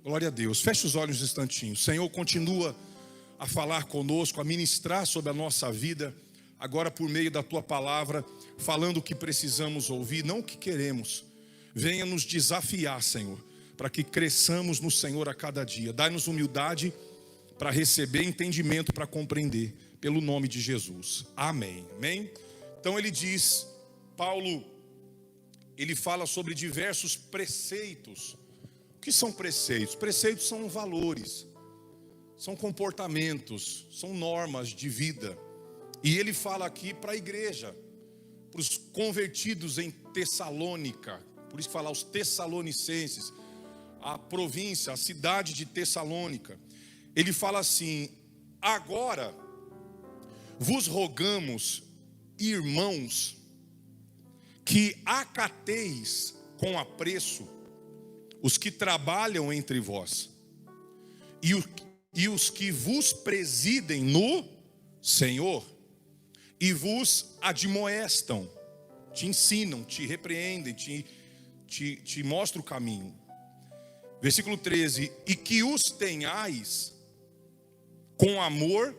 Glória a Deus. Feche os olhos um instantinho. O Senhor continua a falar conosco, a ministrar sobre a nossa vida, agora por meio da Tua palavra, falando o que precisamos ouvir, não o que queremos. Venha nos desafiar, Senhor, para que cresçamos no Senhor a cada dia. Dai-nos humildade para receber, entendimento para compreender, pelo nome de Jesus. Amém. Amém? Então ele diz, Paulo, ele fala sobre diversos preceitos. O que são preceitos? Preceitos são valores, são comportamentos, são normas de vida. E ele fala aqui para a igreja, para os convertidos em Tessalônica, por isso que fala aos Tessalonicenses, a província, a cidade de Tessalônica. Ele fala assim: agora vos rogamos, irmãos, que acateis com apreço os que trabalham entre vós e os que vos presidem no Senhor e vos admoestam, te ensinam, te repreendem, te mostram o caminho. Versículo 13: e que os tenhais com amor,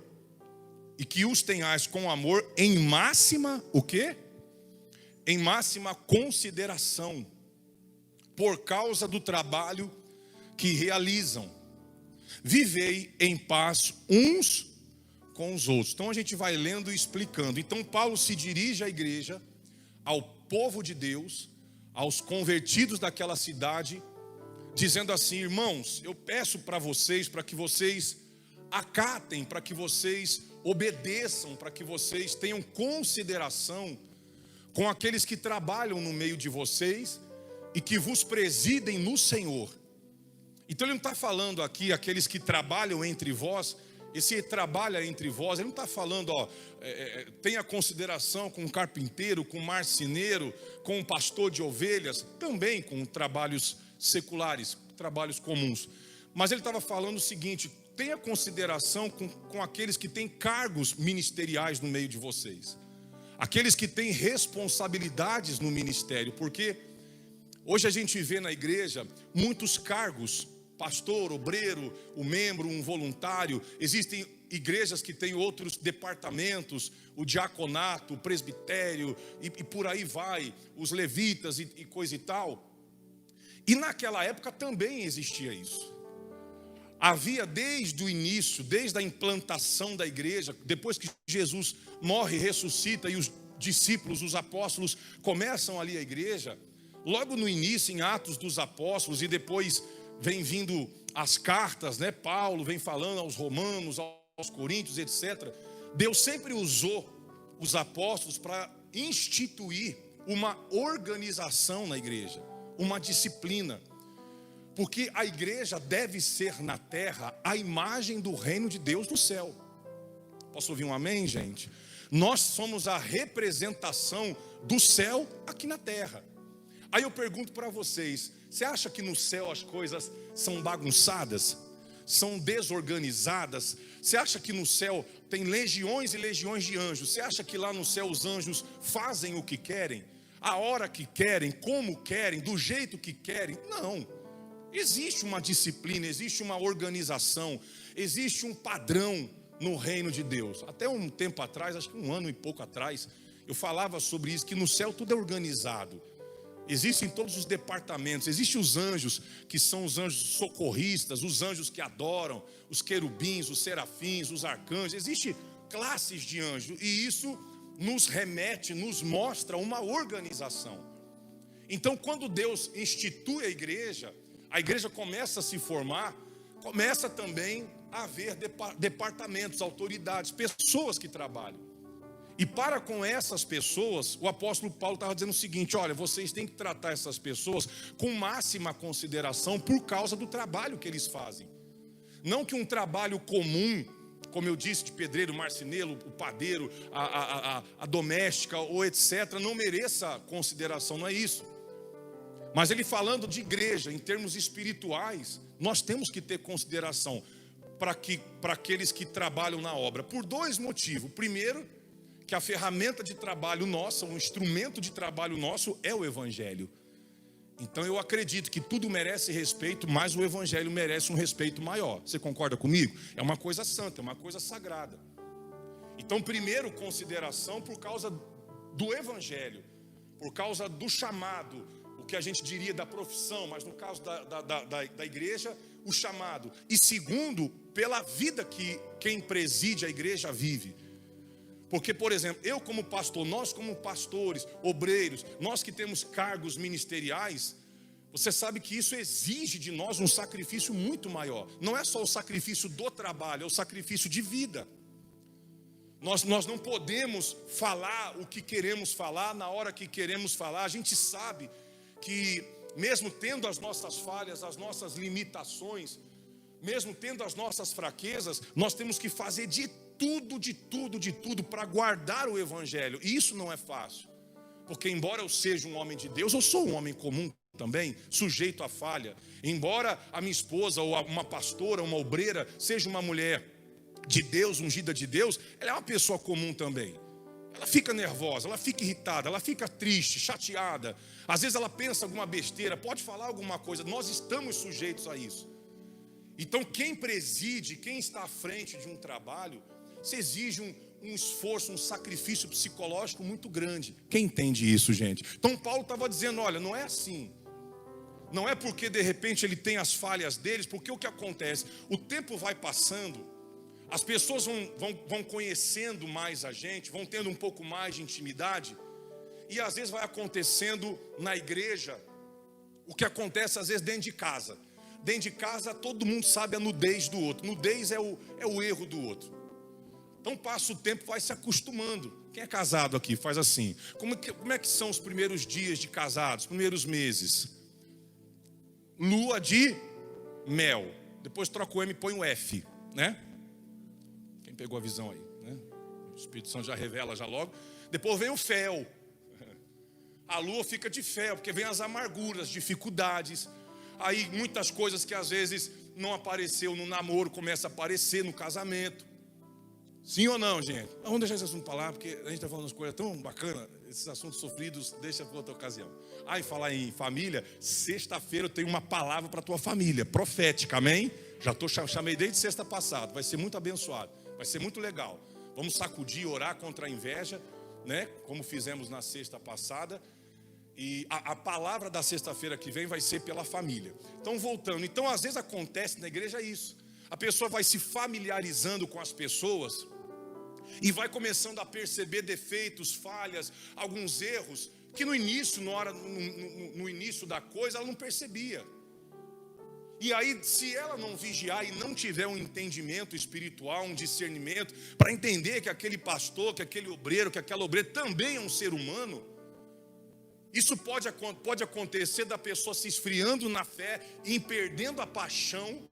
em máxima, o quê? Em máxima consideração, por causa do trabalho que realizam. Vivei em paz uns com os outros. Então a gente vai lendo e explicando. Então Paulo se dirige à igreja, ao povo de Deus, aos convertidos daquela cidade, dizendo assim: irmãos, eu peço para vocês, para que vocês acatem, para que vocês obedeçam, para que vocês tenham consideração com aqueles que trabalham no meio de vocês e que vos presidem no Senhor. Então ele não está falando aqui aqueles que trabalham entre vós. Esse trabalha entre vós, ele não está falando, tenha consideração com o carpinteiro, com o marceneiro, com o pastor de ovelhas, também com trabalhos seculares, trabalhos comuns. Mas ele estava falando o seguinte: tenha consideração com aqueles que têm cargos ministeriais no meio de vocês, aqueles que têm responsabilidades no ministério, porque hoje a gente vê na igreja muitos cargos, pastor, obreiro, o membro, um voluntário. Existem igrejas que têm outros departamentos, o diaconato, o presbitério e por aí vai, os levitas e coisa e tal. E naquela época também existia isso. Havia desde o início, desde a implantação da igreja, depois que Jesus morre, ressuscita e os discípulos, os apóstolos começam ali a igreja, logo no início, em Atos dos Apóstolos, e depois vem vindo as cartas, né? Paulo vem falando aos romanos, aos coríntios, etc. Deus sempre usou os apóstolos para instituir uma organização na igreja, uma disciplina. Porque a igreja deve ser na terra a imagem do reino de Deus no céu. Posso ouvir um amém, gente? Nós somos a representação do céu aqui na terra. Aí eu pergunto para vocês: você acha que no céu as coisas são bagunçadas? São desorganizadas? Você acha que no céu tem legiões e legiões de anjos? Você acha que lá no céu os anjos fazem o que querem? A hora que querem, como querem, do jeito que querem? Não. Existe uma disciplina, existe uma organização, existe um padrão no reino de Deus. Até um tempo atrás, acho que um ano e pouco atrás, eu falava sobre isso, que no céu tudo é organizado. Existem todos os departamentos, existem os anjos, que são os anjos socorristas, os anjos que adoram, os querubins, os serafins, os arcanjos. Existem classes de anjos, e isso nos remete, nos mostra uma organização. Então, quando Deus institui a igreja começa a se formar, começa também a haver departamentos, autoridades, pessoas que trabalham. E para com essas pessoas, o apóstolo Paulo estava dizendo o seguinte: olha, vocês têm que tratar essas pessoas com máxima consideração por causa do trabalho que eles fazem. Não que um trabalho comum, como eu disse, de pedreiro, marceneiro, o padeiro, a doméstica ou etc., não mereça consideração, não é isso. Mas ele falando de igreja, em termos espirituais, nós temos que ter consideração para aqueles que trabalham na obra, por dois motivos. Primeiro, que a ferramenta de trabalho nossa, um instrumento de trabalho nosso é o Evangelho. Então eu acredito que tudo merece respeito, mas o evangelho merece um respeito maior. Você concorda comigo? É uma coisa santa, é uma coisa sagrada. Então, primeiro, consideração por causa do evangelho, por causa do chamado, o que a gente diria da profissão, mas no caso da igreja, o chamado. E segundo, pela vida que quem preside a igreja vive. Porque, por exemplo, eu como pastor, nós como pastores, obreiros, nós que temos cargos ministeriais, você sabe que isso exige de nós um sacrifício muito maior. Não é só o sacrifício do trabalho, é o sacrifício de vida. Nós não podemos falar o que queremos falar na hora que queremos falar. A gente sabe que mesmo tendo as nossas falhas, as nossas limitações, mesmo tendo as nossas fraquezas, nós temos que fazer de tudo para guardar o evangelho. E isso não é fácil. Porque embora eu seja um homem de Deus, eu sou um homem comum também, sujeito à falha. Embora a minha esposa ou uma pastora, uma obreira, seja uma mulher de Deus, ungida de Deus, ela é uma pessoa comum também. Ela fica nervosa, ela fica irritada, ela fica triste, chateada. Às vezes ela pensa alguma besteira, pode falar alguma coisa. Nós estamos sujeitos a isso. Então quem preside, quem está à frente de um trabalho, se exige um esforço, um sacrifício psicológico muito grande. Quem entende isso, gente? Então Paulo estava dizendo, olha, não é assim. Não é porque de repente ele tem as falhas deles, porque o que acontece? O tempo vai passando, as pessoas vão conhecendo mais a gente, vão tendo um pouco mais de intimidade, e às vezes vai acontecendo na igreja o que acontece às vezes dentro de casa. Dentro de casa todo mundo sabe a nudez do outro. Nudez é o erro do outro. Então passa o tempo, vai se acostumando. Quem é casado aqui faz assim. Como é que são os primeiros dias de casados, os primeiros meses? Lua de mel. Depois troca o M e põe o F, né? Quem pegou a visão aí, né? O Espírito Santo já revela já logo. Depois vem o fel. A lua fica de fel, porque vem as amarguras, dificuldades. Aí muitas coisas que às vezes não apareceu no namoro, começa a aparecer no casamento. Sim ou não, gente? Vamos deixar esse assunto para lá, porque a gente está falando umas coisas tão bacanas. Esses assuntos sofridos, deixa para outra ocasião. E falar em família, sexta-feira eu tenho uma palavra para a tua família, profética, amém? Chamei desde sexta passada, vai ser muito abençoado, vai ser muito legal. Vamos sacudir, orar contra a inveja, né? Como fizemos na sexta passada. E a palavra da sexta-feira que vem vai ser pela família. Então voltando, então às vezes acontece na igreja isso. A pessoa vai se familiarizando com as pessoas e vai começando a perceber defeitos, falhas, alguns erros que no início, no início da coisa, ela não percebia. E aí, se ela não vigiar e não tiver um entendimento espiritual, um discernimento, para entender que aquele pastor, que aquele obreiro, que aquela obreira também é um ser humano, isso pode acontecer da pessoa se esfriando na fé, em perdendo a paixão,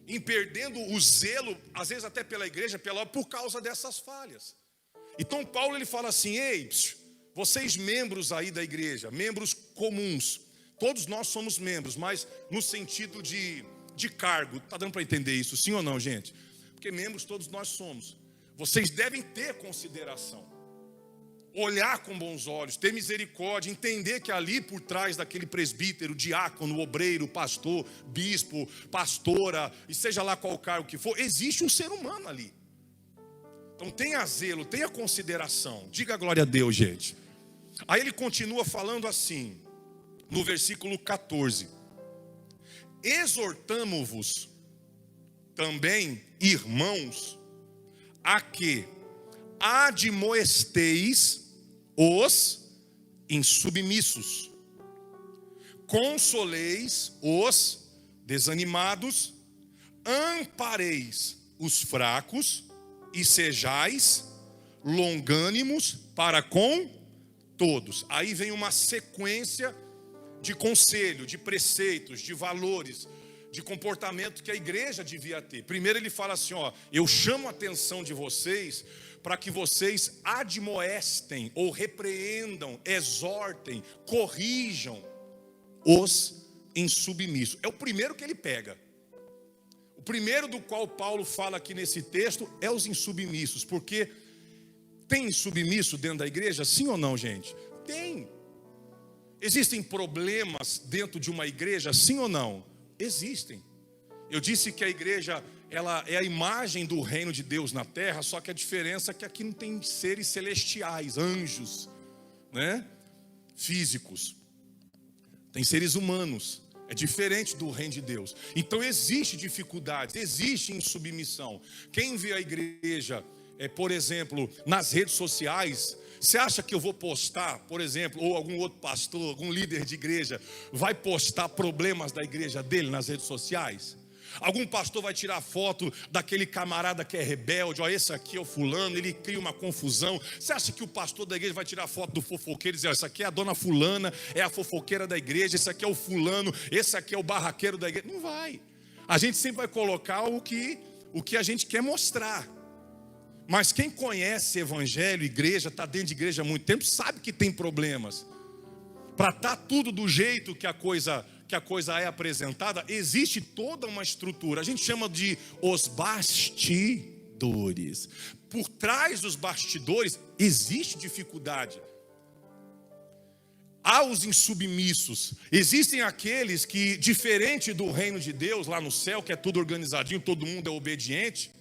em perdendo o zelo, às vezes até pela igreja, por causa dessas falhas. Então Paulo ele fala assim, ei, vocês membros aí da igreja, membros comuns, todos nós somos membros, mas no sentido de cargo, está dando para entender isso, sim ou não, gente? Porque membros todos nós somos. Vocês devem ter consideração, olhar com bons olhos, ter misericórdia, entender que ali por trás daquele presbítero, diácono, obreiro, pastor, bispo, pastora, e seja lá qual cargo que for, existe um ser humano ali. Então tenha zelo, tenha consideração. Diga glória a Deus, gente. Aí ele continua falando assim, no versículo 14: exortamo-vos também, irmãos, a que admoesteis os insubmissos, consoleis os desanimados, ampareis os fracos e sejais longânimos para com todos. Aí vem uma sequência de conselho, de preceitos, de valores, de comportamento que a igreja devia ter. Primeiro ele fala assim, eu chamo a atenção de vocês para que vocês admoestem ou repreendam, exortem, corrijam os insubmissos. É o primeiro que ele pega. O primeiro do qual Paulo fala aqui nesse texto é os insubmissos, porque tem insubmisso dentro da igreja, sim ou não, gente? Tem. Existem problemas dentro de uma igreja, sim ou não? Existem. Eu disse que a igreja, ela é a imagem do reino de Deus na terra, só que a diferença é que aqui não tem seres celestiais, anjos, né? Físicos. Tem seres humanos. É diferente do reino de Deus. Então existe dificuldade, existe insubmissão. Quem vê a igreja, por exemplo, nas redes sociais, você acha que eu vou postar, por exemplo, ou algum outro pastor, algum líder de igreja, vai postar problemas da igreja dele nas redes sociais? Algum pastor vai tirar foto daquele camarada que é rebelde, ó, esse aqui é o fulano, ele cria uma confusão. Você acha que o pastor da igreja vai tirar foto do fofoqueiro e dizer, ó, essa aqui é a dona fulana, é a fofoqueira da igreja, esse aqui é o fulano, esse aqui é o barraqueiro da igreja? Não vai. A gente sempre vai colocar o que a gente quer mostrar. Mas quem conhece evangelho, igreja, está dentro de igreja há muito tempo, sabe que tem problemas. Para estar tudo do jeito que a coisa é apresentada, existe toda uma estrutura. A gente chama de os bastidores. Por trás dos bastidores existe dificuldade. Há os insubmissos. Existem aqueles que, diferente do reino de Deus lá no céu, que é tudo organizadinho, todo mundo é obediente.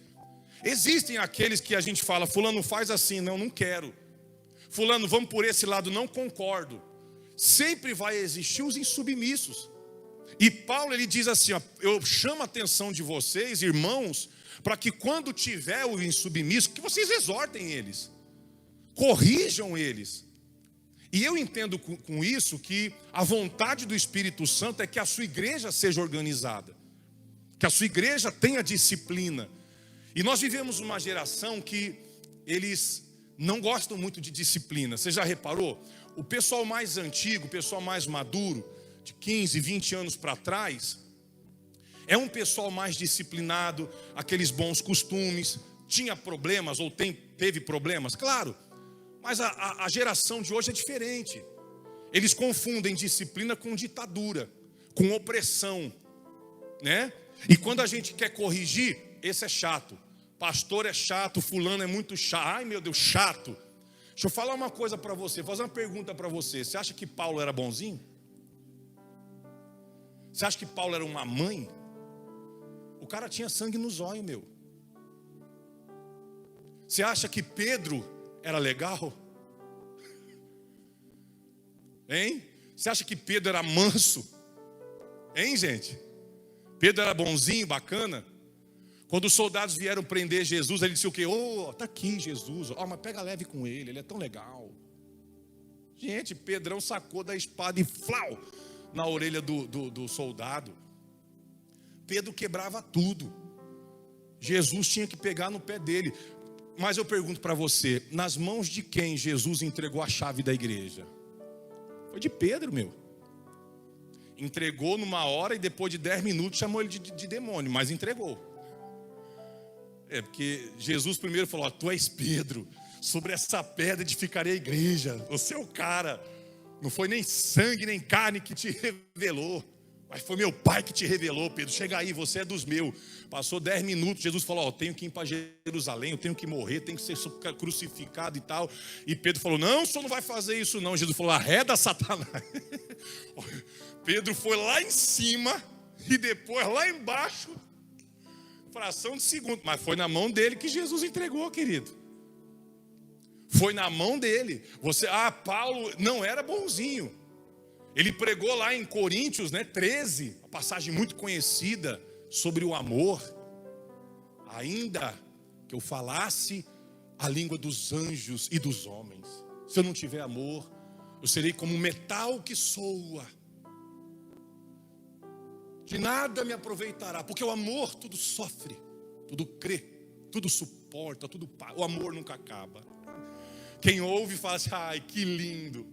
Existem aqueles que a gente fala, fulano faz assim, não quero. Fulano, vamos por esse lado, não concordo. Sempre vai existir os insubmissos. E Paulo, ele diz assim, ó, eu chamo a atenção de vocês, irmãos, para que quando tiver o insubmisso, que vocês exortem eles, corrijam eles. E eu entendo com isso que a vontade do Espírito Santo é que a sua igreja seja organizada, que a sua igreja tenha disciplina. E nós vivemos uma geração que eles não gostam muito de disciplina. Você já reparou? O pessoal mais antigo, o pessoal mais maduro, de 15, 20 anos para trás, é um pessoal mais disciplinado, aqueles bons costumes. Tinha problemas ou teve problemas? Claro, mas a geração de hoje é diferente. Eles confundem disciplina com ditadura, com opressão, né? E quando a gente quer corrigir, esse é chato. Pastor é chato, fulano é muito chato. Ai meu Deus, chato. Deixa eu falar uma coisa para você, fazer uma pergunta para você. Você acha que Paulo era bonzinho? Você acha que Paulo era uma mãe? O cara tinha sangue nos olhos, meu. Você acha que Pedro era legal? Hein? Você acha que Pedro era manso? Hein, gente? Pedro era bonzinho, bacana? Quando os soldados vieram prender Jesus, ele disse o quê? Oh, tá aqui Jesus, oh, mas pega leve com ele é tão legal. Gente, Pedrão sacou da espada e flau na orelha do soldado. Pedro quebrava tudo. Jesus tinha que pegar no pé dele. Mas eu pergunto para você, nas mãos de quem Jesus entregou a chave da igreja? Foi de Pedro, meu. Entregou numa hora e depois de 10 minutos chamou ele de demônio, mas entregou. Porque Jesus primeiro falou, ó, tu és Pedro, sobre essa pedra edificarei a igreja, você é o cara. Não foi nem sangue, nem carne que te revelou, mas foi meu Pai que te revelou, Pedro. Chega aí, você é dos meus. Passou 10 minutos, Jesus falou, ó, eu tenho que ir para Jerusalém, eu tenho que morrer, tenho que ser crucificado e tal. E Pedro falou, não, o senhor não vai fazer isso não. Jesus falou, arreda Satanás. Pedro foi lá em cima e depois lá embaixo, fração de segundo. Mas foi na mão dele que Jesus entregou, querido. Foi na mão dele. Paulo não era bonzinho. Ele pregou lá em Coríntios, 13, uma passagem muito conhecida sobre o amor. Ainda que eu falasse a língua dos anjos e dos homens, se eu não tiver amor, eu serei como um metal que soa. De nada me aproveitará, porque o amor tudo sofre, tudo crê, tudo suporta, tudo paga. O amor nunca acaba. Quem ouve fala assim, ai, que lindo.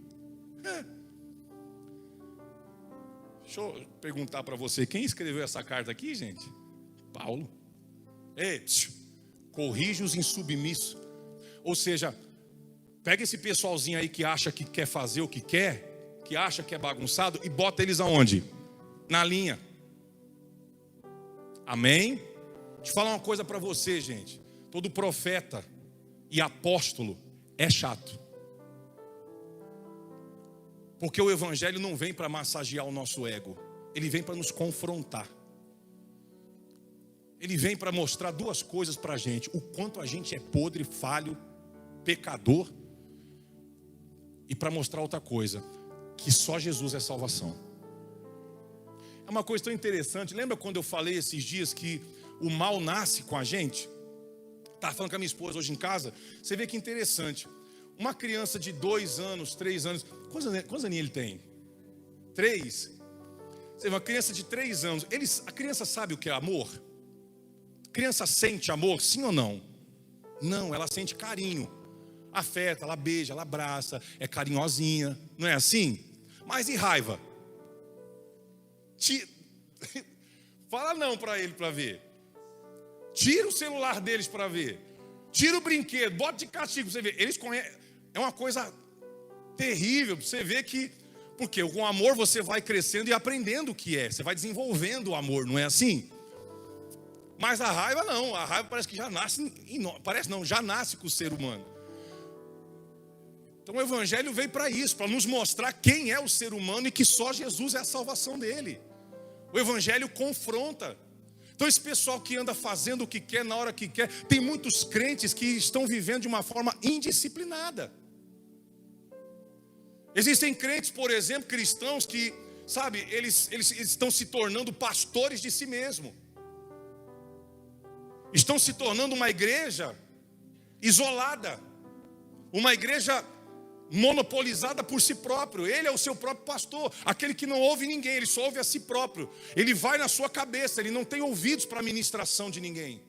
Deixa eu perguntar para você, quem escreveu essa carta aqui, gente? Paulo. Corrige os insubmissos. Ou seja, pega esse pessoalzinho aí que acha que quer fazer o que quer, que acha que é bagunçado, e bota eles aonde? Na linha. Amém? Deixa eu falar uma coisa para você, gente. Todo profeta e apóstolo é chato. Porque o evangelho não vem para massagear o nosso ego. Ele vem para nos confrontar. Ele vem para mostrar duas coisas para a gente: o quanto a gente é podre, falho, pecador. E para mostrar outra coisa: que só Jesus é salvação. É uma coisa tão interessante. Lembra quando eu falei esses dias que o mal nasce com a gente? Estava falando com a minha esposa hoje em casa. Você vê que interessante. Uma criança de 2 anos, 3 anos. Quantos aninhos ele tem? 3. Você vê, uma criança de 3 anos. A criança sabe o que é amor? A criança sente amor, sim ou não? Não, ela sente carinho. Afeta, ela beija, ela abraça, é carinhosinha. Não é assim? Mas e raiva? Fala não para ele para ver. Tira o celular deles para ver. Tira o brinquedo, bota de castigo para você ver. Eles conhecem. É uma coisa terrível. Você vê que, porque com o amor você vai crescendo e aprendendo o que é. Você vai desenvolvendo o amor, não é assim? Mas a raiva não. A raiva parece que já nasce. Parece não, já nasce com o ser humano. Então o evangelho veio para isso, para nos mostrar quem é o ser humano e que só Jesus é a salvação dele. O evangelho confronta. Então esse pessoal que anda fazendo o que quer, na hora que quer, tem muitos crentes que estão vivendo de uma forma indisciplinada. Existem crentes, por exemplo, cristãos que, sabe, eles estão se tornando pastores de si mesmo. Estão se tornando uma igreja isolada. Uma igreja monopolizada por si próprio. Ele é o seu próprio pastor. Aquele que não ouve ninguém, ele só ouve a si próprio. Ele vai na sua cabeça, ele não tem ouvidos para a ministração de ninguém.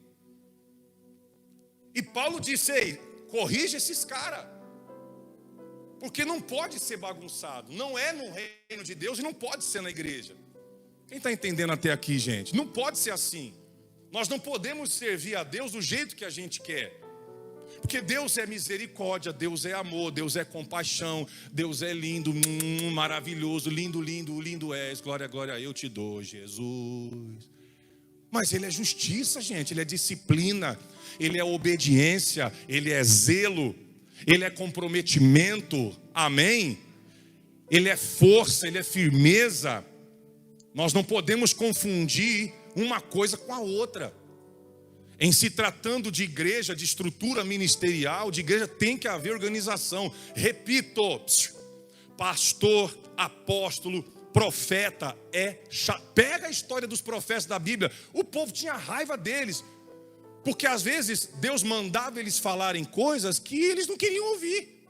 E Paulo disse: ei, corrige esses caras. Porque não pode ser bagunçado. Não é no reino de Deus e não pode ser na igreja. Quem está entendendo até aqui, gente? Não pode ser assim. Nós não podemos servir a Deus do jeito que a gente quer. Porque Deus é misericórdia, Deus é amor, Deus é compaixão, Deus é lindo, maravilhoso, lindo, lindo, lindo és, glória, glória, eu te dou, Jesus. Mas Ele é justiça, gente, Ele é disciplina, Ele é obediência, Ele é zelo, Ele é comprometimento, amém? Ele é força, Ele é firmeza. Nós não podemos confundir uma coisa com a outra. Em se tratando de igreja, de estrutura ministerial, de igreja, tem que haver organização. Repito, pastor, apóstolo, profeta Pega a história dos profetas da Bíblia. O povo tinha raiva deles, porque às vezes Deus mandava eles falarem coisas que eles não queriam ouvir.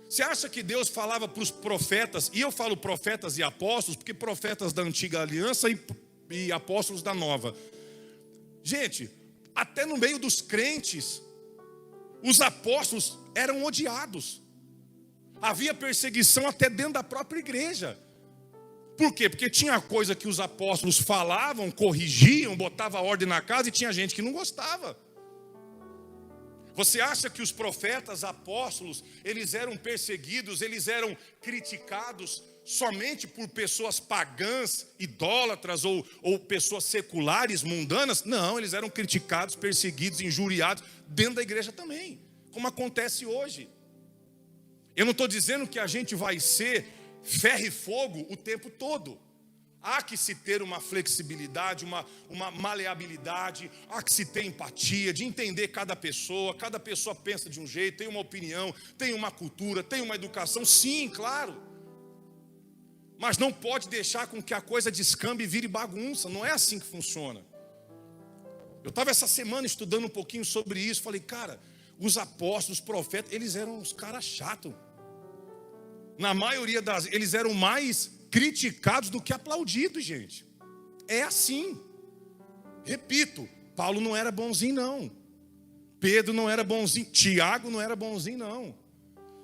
Você acha que Deus falava para os profetas, e eu falo profetas e apóstolos, porque profetas da antiga aliança e apóstolos da nova. Gente, até no meio dos crentes, os apóstolos eram odiados. Havia perseguição até dentro da própria igreja. Por quê? Porque tinha coisa que os apóstolos falavam, corrigiam, botavam ordem na casa, e tinha gente que não gostava. Você acha que os profetas, apóstolos, eles eram perseguidos, eles eram criticados somente por pessoas pagãs, idólatras ou pessoas seculares, mundanas? Não, eles eram criticados, perseguidos, injuriados dentro da igreja também, como acontece hoje. Eu não estou dizendo que a gente vai ser ferro e fogo o tempo todo. Há que se ter uma flexibilidade, uma maleabilidade, há que se ter empatia, de entender cada pessoa pensa de um jeito, tem uma opinião, tem uma cultura, tem uma educação, sim, claro. Mas não pode deixar com que a coisa descambe e vire bagunça, não é assim que funciona. Eu estava essa semana estudando um pouquinho sobre isso, falei, cara, os apóstolos, os profetas, eles eram uns caras chatos. Na maioria das, eles eram mais criticados do que aplaudidos, gente. É assim. Repito, Paulo não era bonzinho não. Pedro não era bonzinho, Tiago não era bonzinho não.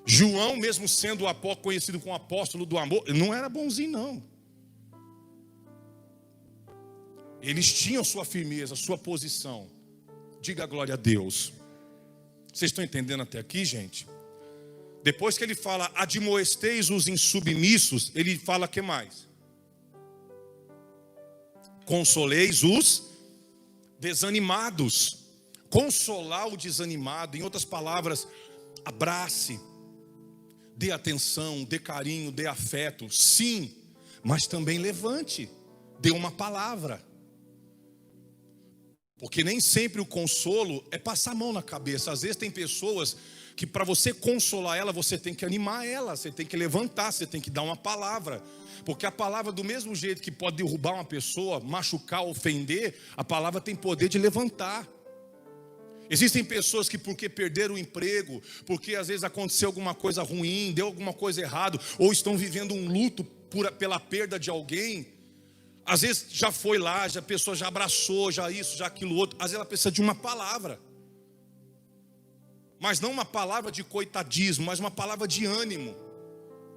João, mesmo sendo conhecido como apóstolo do amor, não era bonzinho não. Eles tinham sua firmeza, sua posição. Diga glória a Deus. Vocês estão entendendo até aqui, gente? Depois que ele fala, admoesteis os insubmissos, ele fala o que mais? Consoleis os desanimados. Consolar o desanimado, em outras palavras, abrace, dê atenção, dê carinho, dê afeto, sim, mas também levante, dê uma palavra. Porque nem sempre o consolo é passar a mão na cabeça. Às vezes tem pessoas que para você consolar ela, você tem que animar ela, você tem que levantar, você tem que dar uma palavra. Porque a palavra, do mesmo jeito que pode derrubar uma pessoa, machucar, ofender, a palavra tem poder de levantar. Existem pessoas que porque perderam o emprego, porque às vezes aconteceu alguma coisa ruim, deu alguma coisa errada, ou estão vivendo um luto pela perda de alguém. Às vezes já foi lá, a pessoa já abraçou, já isso, já aquilo outro. Às vezes ela precisa de uma palavra. Mas não uma palavra de coitadismo, mas uma palavra de ânimo.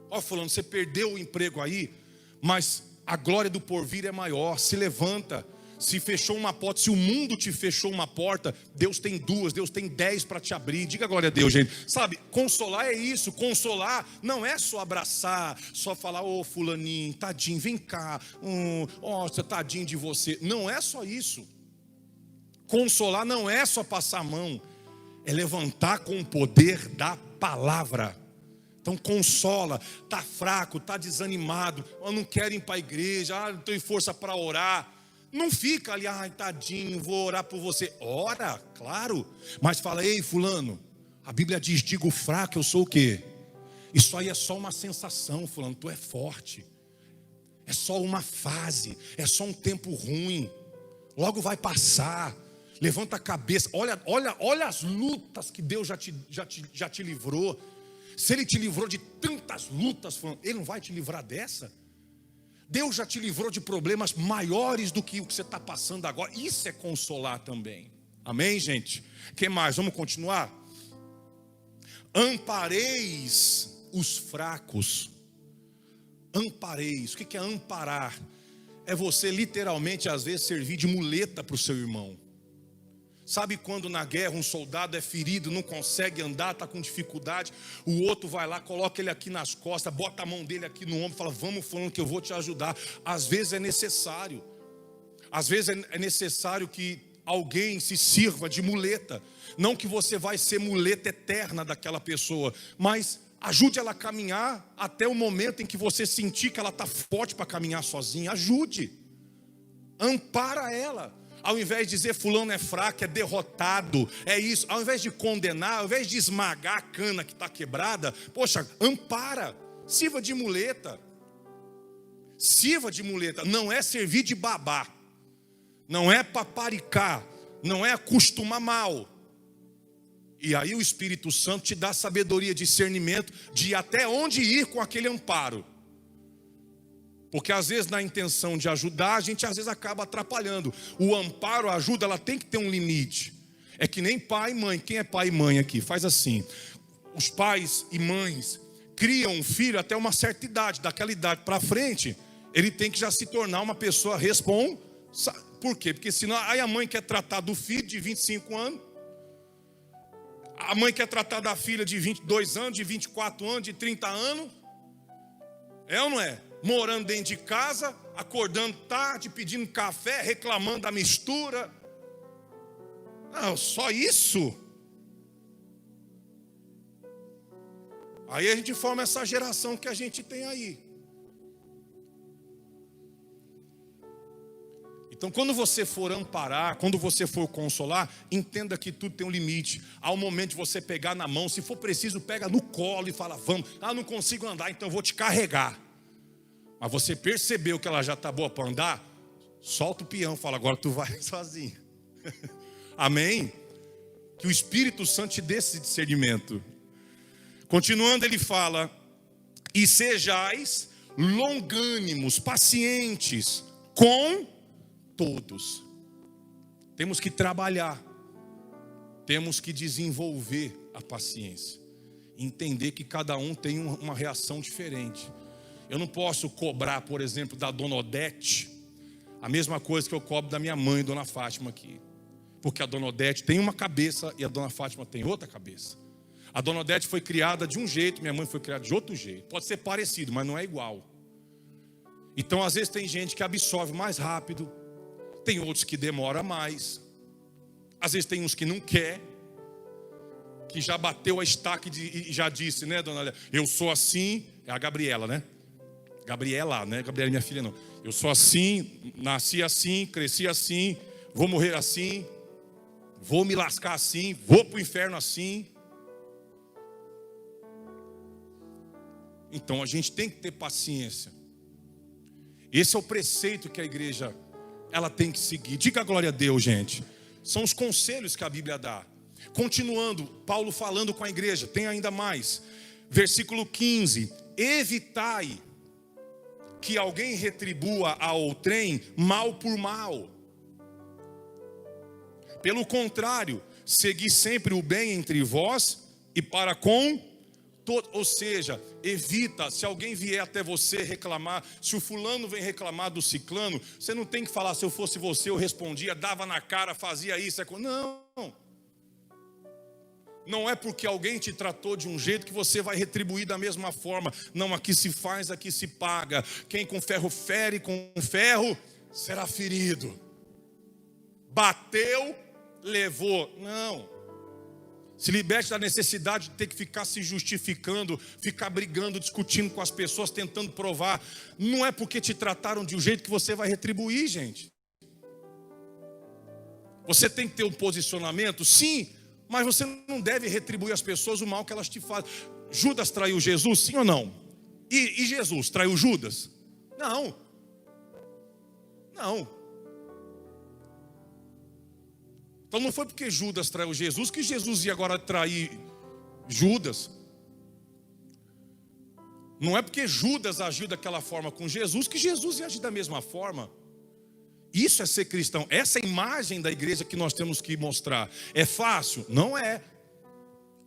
Ó, fulano, você perdeu o emprego aí, mas a glória do porvir é maior. Se levanta. Se fechou uma porta, se o mundo te fechou uma porta, Deus tem 2, Deus tem 10 para te abrir. Diga glória a Deus, gente. Sabe, consolar é isso. Consolar não é só abraçar, só falar, ô fulaninho, tadinho, vem cá, você tadinho de você. Não é só isso. Consolar não é só passar a mão, é levantar com o poder da palavra. Então consola, está fraco, está desanimado, eu não quero ir para a igreja, não tenho força para orar. Não fica ali, ai tadinho, vou orar por você. Ora, claro, mas fala, ei fulano, a Bíblia diz, digo fraco, eu sou o quê? Isso aí é só uma sensação, fulano, tu é forte. É só uma fase, é só um tempo ruim, logo vai passar. Levanta a cabeça, olha as lutas que Deus já te livrou. Se Ele te livrou de tantas lutas, fulano, Ele não vai te livrar dessa? Deus já te livrou de problemas maiores do que o que você está passando agora. Isso é consolar também. Amém, gente? O que mais? Vamos continuar? Ampareis os fracos. Ampareis. O que é amparar? É você literalmente, às vezes, servir de muleta para o seu irmão. Sabe quando na guerra um soldado é ferido, não consegue andar, está com dificuldade, o outro vai lá, coloca ele aqui nas costas, bota a mão dele aqui no ombro, fala, vamos falando que eu vou te ajudar. Às vezes é necessário. Às vezes é necessário que alguém se sirva de muleta. Não que você vai ser muleta eterna daquela pessoa, mas ajude ela a caminhar até o momento em que você sentir que ela está forte para caminhar sozinha. Ajude. Ampara ela. Ao invés de dizer fulano é fraco, é derrotado, é isso. Ao invés de condenar, ao invés de esmagar a cana que está quebrada, poxa, ampara, sirva de muleta. Sirva de muleta, não é servir de babá, não é paparicar, não é acostumar mal. E aí o Espírito Santo te dá sabedoria, discernimento de até onde ir com aquele amparo. Porque às vezes na intenção de ajudar, a gente às vezes acaba atrapalhando. O amparo, a ajuda, ela tem que ter um limite. É que nem pai e mãe. Quem é pai e mãe aqui? Faz assim. Os pais e mães criam um filho até uma certa idade. Daquela idade para frente, ele tem que já se tornar uma pessoa responsável. Por quê? Porque senão aí a mãe quer tratar do filho de 25 anos. A mãe quer tratar da filha de 22 anos, de 24 anos, de 30 anos. É ou não é? Morando dentro de casa, acordando tarde, pedindo café, reclamando da mistura. Não, só isso. Aí a gente forma essa geração que a gente tem aí. Então quando você for amparar, quando você for consolar, entenda que tudo tem um limite. Há um momento de você pegar na mão, se for preciso, pega no colo e fala, vamos. Ah, não consigo andar, então eu vou te carregar. Mas você percebeu que ela já está boa para andar, solta o peão, fala, agora tu vai sozinho. Amém? Que o Espírito Santo te dê esse discernimento. Continuando, ele fala, e sejais longânimos, pacientes com todos. Temos que trabalhar, temos que desenvolver a paciência, entender que cada um tem uma reação diferente. Eu não posso cobrar, por exemplo, da dona Odete a mesma coisa que eu cobro da minha mãe, dona Fátima aqui. Porque a dona Odete tem uma cabeça e a dona Fátima tem outra cabeça. A dona Odete foi criada de um jeito, minha mãe foi criada de outro jeito. Pode ser parecido, mas não é igual. Então às vezes tem gente que absorve mais rápido, tem outros que demora mais. Às vezes tem uns que não quer que já bateu a estaca e já disse, né, dona Léa? Eu sou assim, é a Gabriela, né? Gabriela, né? Gabriela é minha filha, não. Eu sou assim, nasci assim, cresci assim, vou morrer assim, vou me lascar assim, vou para o inferno assim. Então a gente tem que ter paciência. Esse é o preceito que a igreja ela tem que seguir. Diga a glória a Deus, gente. São os conselhos que a Bíblia dá. Continuando, Paulo falando com a igreja, tem ainda mais. Versículo 15: evitai que alguém retribua a outrem mal por mal. Pelo contrário, segui sempre o bem entre vós e para com todos. Ou seja, evita, se alguém vier até você reclamar, se o fulano vem reclamar do ciclano, você não tem que falar, se eu fosse você eu respondia, dava na cara, fazia isso. Não é porque alguém te tratou de um jeito que você vai retribuir da mesma forma. Não, aqui se faz, aqui se paga. Quem com ferro fere, com ferro será ferido. Bateu, levou. Não. Se liberte da necessidade de ter que ficar se justificando, ficar brigando, discutindo com as pessoas, tentando provar. Não é porque te trataram de um jeito que você vai retribuir, gente. Você tem que ter um posicionamento, sim, mas você não deve retribuir às pessoas o mal que elas te fazem. Judas traiu Jesus, sim ou não? E Jesus traiu Judas? Não. Então não foi porque Judas traiu Jesus que Jesus ia agora trair Judas. Não é porque Judas agiu daquela forma com Jesus que Jesus ia agir da mesma forma. Isso é ser cristão. Essa é a imagem da igreja que nós temos que mostrar. É fácil? Não é.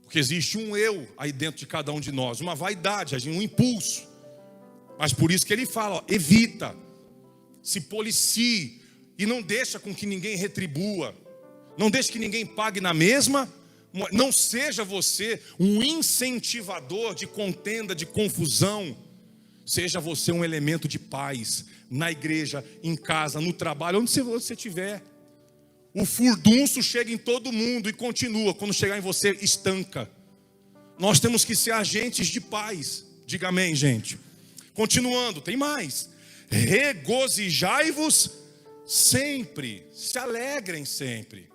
Porque existe um eu aí dentro de cada um de nós, uma vaidade, um impulso. Mas por isso que ele fala, ó, evita, se policie e não deixa com que ninguém retribua. Não deixe que ninguém pague na mesma. Não seja você um incentivador de contenda, de confusão. Seja você um elemento de paz na igreja, em casa, no trabalho, onde você estiver. O furdunço chega em todo mundo e continua. Quando chegar em você, estanca. Nós temos que ser agentes de paz. Diga amém, gente. Continuando, tem mais. Regozijai-vos sempre. Se alegrem sempre.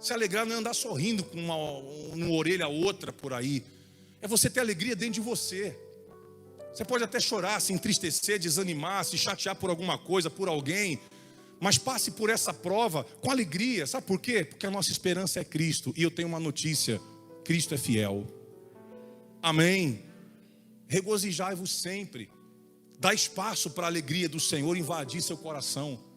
Se alegrar não é andar sorrindo com uma orelha a outra por aí. É você ter alegria dentro de você. Você pode até chorar, se entristecer, desanimar, se chatear por alguma coisa, por alguém. Mas passe por essa prova com alegria. Sabe por quê? Porque a nossa esperança é Cristo. E eu tenho uma notícia: Cristo é fiel. Amém. Regozijai-vos sempre. Dá espaço para a alegria do Senhor invadir seu coração.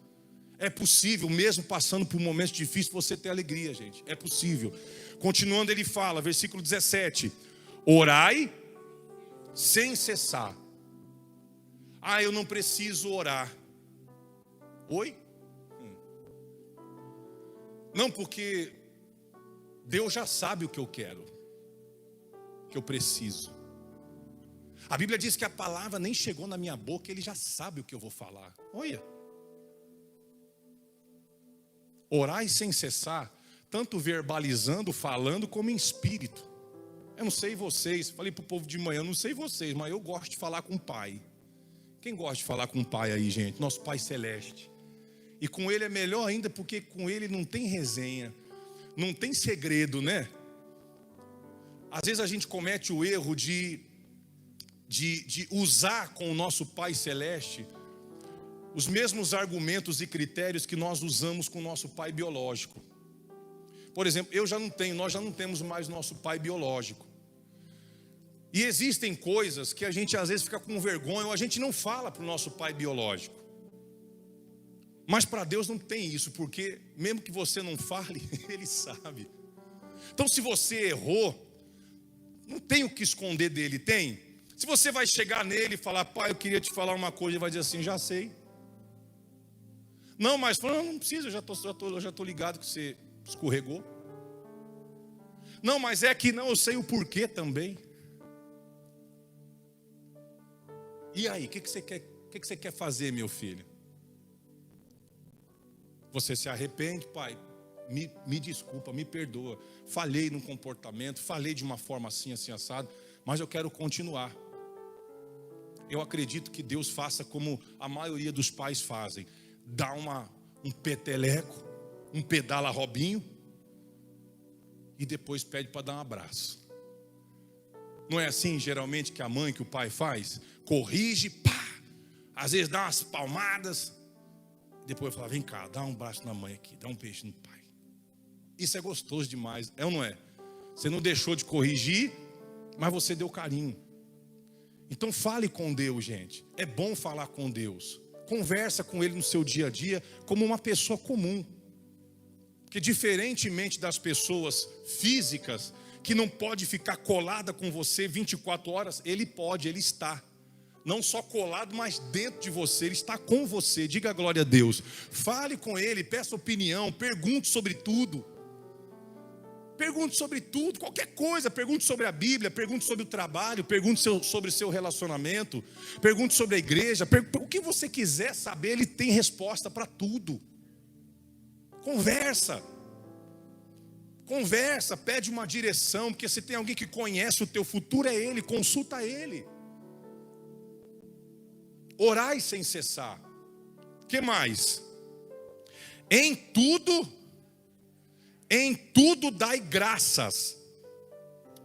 É possível, mesmo passando por momentos difíceis, você ter alegria, gente. É possível. Continuando, ele fala, versículo 17: orai sem cessar. Eu não preciso orar. Oi? Não, porque Deus já sabe o que eu quero, o que eu preciso. A Bíblia diz que a palavra nem chegou na minha boca, Ele já sabe o que eu vou falar. Olha. Orai sem cessar, tanto verbalizando, falando, como em espírito. Eu não sei vocês, falei para o povo de manhã, eu não sei vocês, mas eu gosto de falar com o Pai. Quem gosta de falar com o Pai aí, gente? Nosso Pai Celeste. E com Ele é melhor ainda, porque com Ele não tem resenha, não tem segredo, né? Às vezes a gente comete o erro de usar com o nosso Pai Celeste os mesmos argumentos e critérios que nós usamos com o nosso pai biológico. Por exemplo, nós já não temos mais nosso pai biológico. E existem coisas que a gente às vezes fica com vergonha, ou a gente não fala para o nosso pai biológico. Mas para Deus não tem isso, porque mesmo que você não fale, Ele sabe. Então se você errou, não tem o que esconder dele, tem? Se você vai chegar nele e falar, pai, eu queria te falar uma coisa, ele vai dizer assim, já sei. Não, mas não precisa, eu já estou ligado que você escorregou. Não, mas é que não, eu sei o porquê também. E aí, o que você quer fazer, meu filho? Você se arrepende, pai? me desculpa, me perdoa. Falhei no comportamento, falhei de uma forma assim, assim, assado, mas eu quero continuar. Eu acredito que Deus faça como a maioria dos pais fazem. Dá um peteleco, um pedala Robinho, e depois pede para dar um abraço. Não é assim geralmente que a mãe, que o pai faz? Corrige, pá, às vezes dá umas palmadas, depois fala, vem cá, dá um abraço na mãe aqui, dá um beijo no pai. Isso é gostoso demais, é ou não é? Você não deixou de corrigir, mas você deu carinho. Então fale com Deus, gente. É bom falar com Deus. Conversa com Ele no seu dia a dia como uma pessoa comum. Porque diferentemente das pessoas físicas, que não pode ficar colada com você 24 horas, Ele pode, Ele está. Não só colado, mas dentro de você, Ele está com você. Diga glória a Deus. Fale com Ele, peça opinião, pergunte sobre tudo. Pergunte sobre tudo, qualquer coisa. Pergunte sobre a Bíblia, pergunte sobre o trabalho, pergunte sobre o seu relacionamento, pergunte sobre a igreja. O que você quiser saber, Ele tem resposta para tudo. Conversa. Conversa, pede uma direção, porque se tem alguém que conhece o teu futuro é Ele, consulta Ele. Orai sem cessar. O que mais? Em tudo dai graças,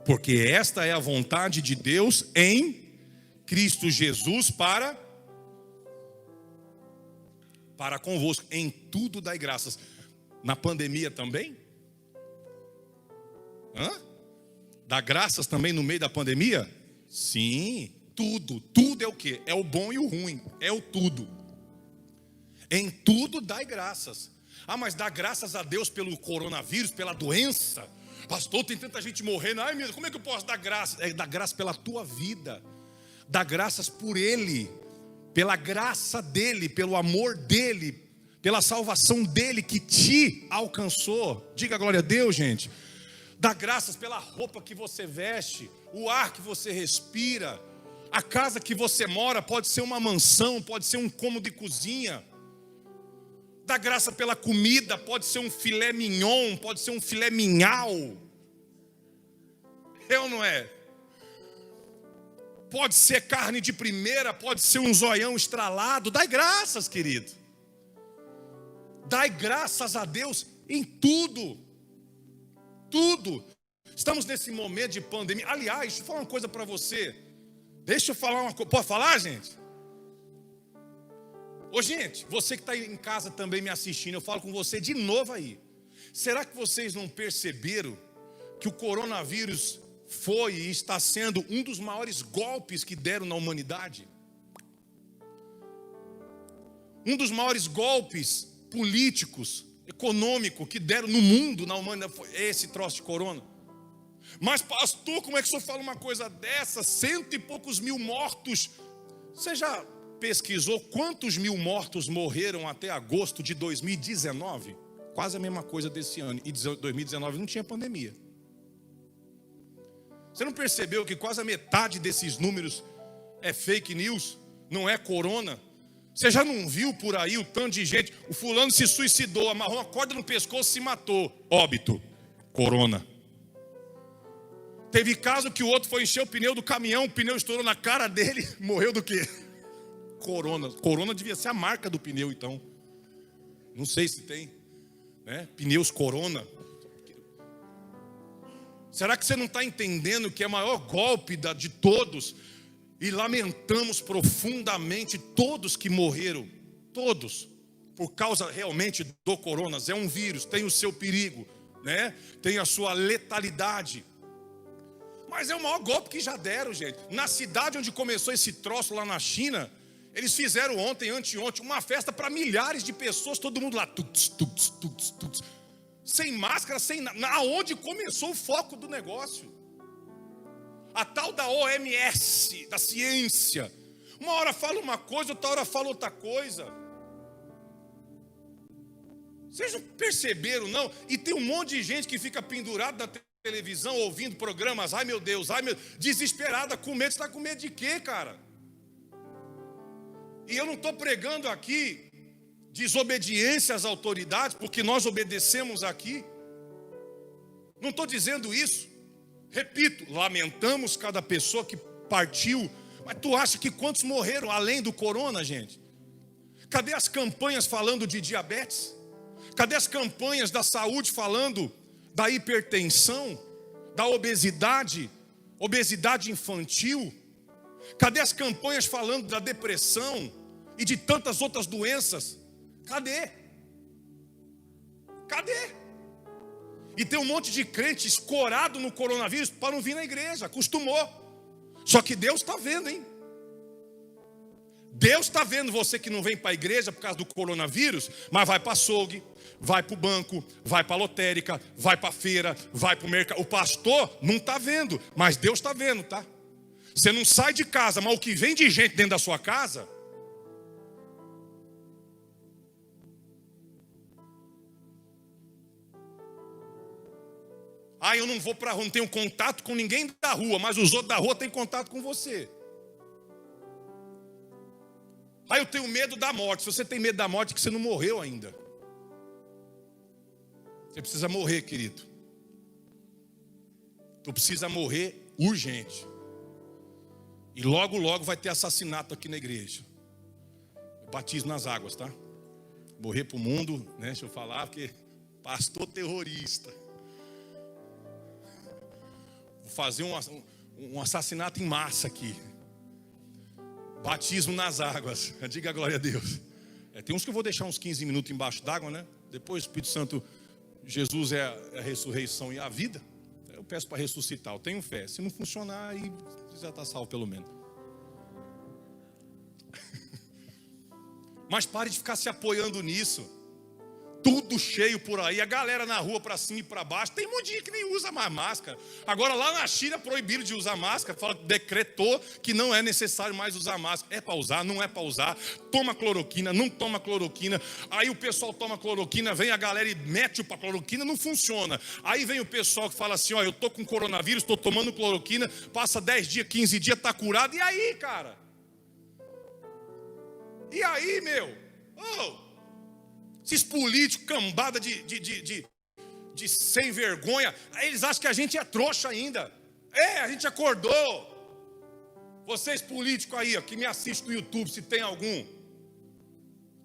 porque esta é a vontade de Deus em Cristo Jesus para convosco. Em tudo dai graças. Na pandemia também? Dá graças também no meio da pandemia? Sim, tudo é o quê? É o bom e o ruim, é o tudo. Em tudo dai graças. Mas dá graças a Deus pelo coronavírus, pela doença. Pastor, tem tanta gente morrendo. Ai meu Deus, como é que eu posso dar graça? Dá graça pela tua vida. Dá graças por Ele, pela graça dEle, pelo amor dEle, pela salvação dEle que te alcançou. Diga glória a Deus, gente. Dá graças pela roupa que você veste, o ar que você respira, a casa que você mora, pode ser uma mansão, pode ser um cômodo de cozinha. Dá graça pela comida, pode ser um filé mignon, pode ser um filé mingau. É ou não é? Pode ser carne de primeira, pode ser um zoião estralado. Dai graças, querido. Dai graças a Deus em tudo. Tudo. Estamos nesse momento de pandemia. Aliás, deixa eu falar uma coisa para você. Deixa eu falar uma coisa. Pode falar, gente? Ô gente, você que está em casa também me assistindo, eu falo com você de novo aí. Será que vocês não perceberam que o coronavírus foi e está sendo um dos maiores golpes que deram na humanidade? Um dos maiores golpes políticos, econômicos que deram no mundo, na humanidade, foi esse troço de corona. Mas pastor, como é que o senhor fala uma coisa dessa? 100 e poucos mil mortos. Você já pesquisou quantos mil mortos morreram até agosto de 2019? Quase a mesma coisa desse ano. E 2019 não tinha pandemia. Você não percebeu que quase a metade desses números é fake news? Não é corona? Você já não viu por aí o tanto de gente? O fulano se suicidou, amarrou uma corda no pescoço e se matou. Óbito. Corona. Teve caso que o outro foi encher o pneu do caminhão, o pneu estourou na cara dele, morreu do quê? Corona. Corona devia ser a marca do pneu, então. Não sei se tem, né? Pneus Corona. Será que você não está entendendo que é o maior golpe de todos? E lamentamos profundamente todos que morreram. Todos. Por causa realmente do corona. É um vírus, tem o seu perigo, né? Tem a sua letalidade. Mas é o maior golpe que já deram, gente. Na cidade onde começou esse troço lá na China, eles fizeram ontem, anteontem, uma festa para milhares de pessoas, todo mundo lá, sem máscara, sem nada. Aonde começou o foco do negócio? A tal da OMS, da ciência. Uma hora fala uma coisa, outra hora fala outra coisa. Vocês não perceberam, não? E tem um monte de gente que fica pendurado na televisão, ouvindo programas, ai meu Deus, desesperada, com medo. Você está com medo de quê, cara? E eu não estou pregando aqui desobediência às autoridades, porque nós obedecemos aqui. Não estou dizendo isso. Repito, lamentamos cada pessoa que partiu. Mas tu acha que quantos morreram além do corona, gente? Cadê as campanhas falando de diabetes? Cadê as campanhas da saúde falando da hipertensão, da obesidade, obesidade infantil? Cadê as campanhas falando da depressão e de tantas outras doenças? Cadê? Cadê? E tem um monte de crente escorado no coronavírus para não vir na igreja, acostumou. Só que Deus está vendo, hein? Deus está vendo você que não vem para a igreja por causa do coronavírus, mas vai para açougue, vai para o banco, vai para a lotérica, vai para a feira, vai para o mercado. O pastor não está vendo, mas Deus está vendo, tá? Você não sai de casa, mas o que vem de gente dentro da sua casa... Ah, eu não vou para a rua, não tenho contato com ninguém da rua, mas os outros da rua têm contato com você. Ah, eu tenho medo da morte. Se você tem medo da morte, é que você não morreu ainda. Você precisa morrer, querido. Tu precisa morrer urgente. E logo, logo vai ter assassinato aqui na igreja. Batismo nas águas, tá? Morrer pro mundo, né? Deixa eu falar, porque pastor terrorista. Vou fazer um assassinato em massa aqui. Batismo nas águas. Diga a glória a Deus. Tem uns que eu vou deixar uns 15 minutos embaixo d'água, né? Depois o Espírito Santo, Jesus é a ressurreição e a vida. Eu peço para ressuscitar, eu tenho fé. Se não funcionar, aí já está salvo pelo menos. Mas pare de ficar se apoiando nisso. Tudo cheio por aí, a galera na rua para cima e para baixo. Tem um monte de gente que nem usa mais máscara. Agora lá na China proibiram de usar máscara. Fala que decretou que não é necessário mais usar máscara. É para usar, não é para usar. Toma cloroquina, não toma cloroquina. Aí o pessoal toma cloroquina, vem a galera e mete para cloroquina, não funciona. Aí vem o pessoal que fala assim, ó, eu tô com coronavírus, tô tomando cloroquina, passa 10 dias, 15 dias, tá curado. E aí, cara? E aí, meu? Oh! Esses políticos, cambada de sem vergonha, eles acham que a gente é trouxa ainda. A gente acordou. Vocês políticos aí, ó, que me assistem no YouTube, se tem algum.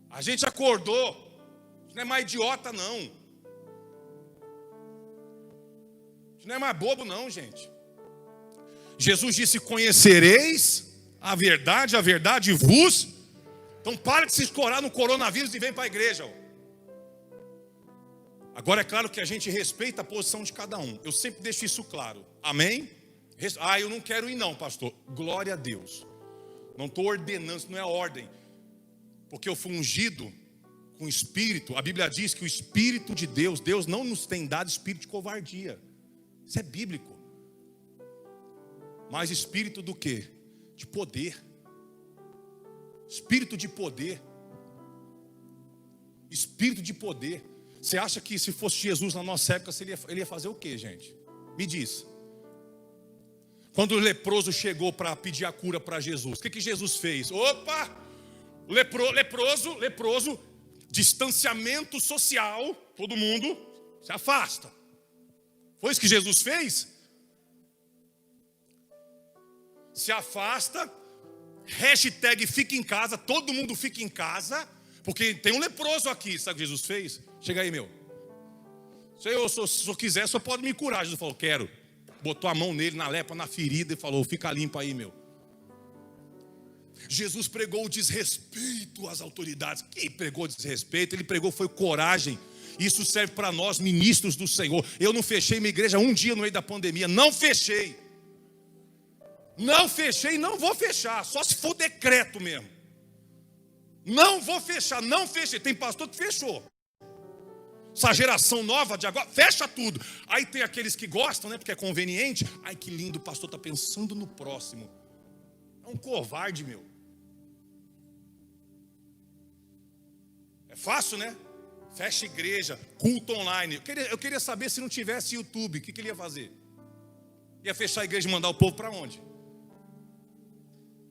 A gente acordou. Não é mais idiota, não. Não é mais bobo, não, gente. Jesus disse, conhecereis a verdade vos. Então para de se escorar no coronavírus e vem para a igreja, ó. Agora é claro que a gente respeita a posição de cada um. Eu sempre deixo isso claro. Amém? Ah, eu não quero ir não, pastor. Glória a Deus. Não estou ordenando, isso não é ordem. Porque eu fui ungido com o Espírito. A Bíblia diz que o Espírito de Deus, Deus não nos tem dado espírito de covardia. Isso é bíblico. Mas espírito do quê? De poder. Espírito de poder. Espírito de poder. Você acha que se fosse Jesus na nossa época, ele ia fazer o quê, gente? Me diz. Quando o leproso chegou para pedir a cura para Jesus, o que Jesus fez? Opa! Leproso, distanciamento social, todo mundo se afasta. Foi isso que Jesus fez? Se afasta, hashtag fica em casa, todo mundo fica em casa, porque tem um leproso aqui, sabe o que Jesus fez? Chega aí, meu. Se eu quiser, só pode me curar. Jesus falou, quero. Botou a mão nele, na lepra, na ferida e falou, fica limpo aí, meu. Jesus pregou o desrespeito às autoridades. Quem pregou desrespeito? Ele pregou foi coragem. Isso serve para nós, ministros do Senhor. Eu não fechei minha igreja um dia no meio da pandemia. Não fechei. Não fechei e não vou fechar. Só se for decreto mesmo. Não vou fechar, não fechei. Tem pastor que fechou. Essa geração nova de agora, fecha tudo. Aí tem aqueles que gostam, né? Porque é conveniente. Ai, que lindo, o pastor está pensando no próximo. É um covarde, meu. É fácil, né? Fecha igreja, culto online. Eu queria saber se não tivesse YouTube, o que ele ia fazer? Ia fechar a igreja e mandar o povo para onde?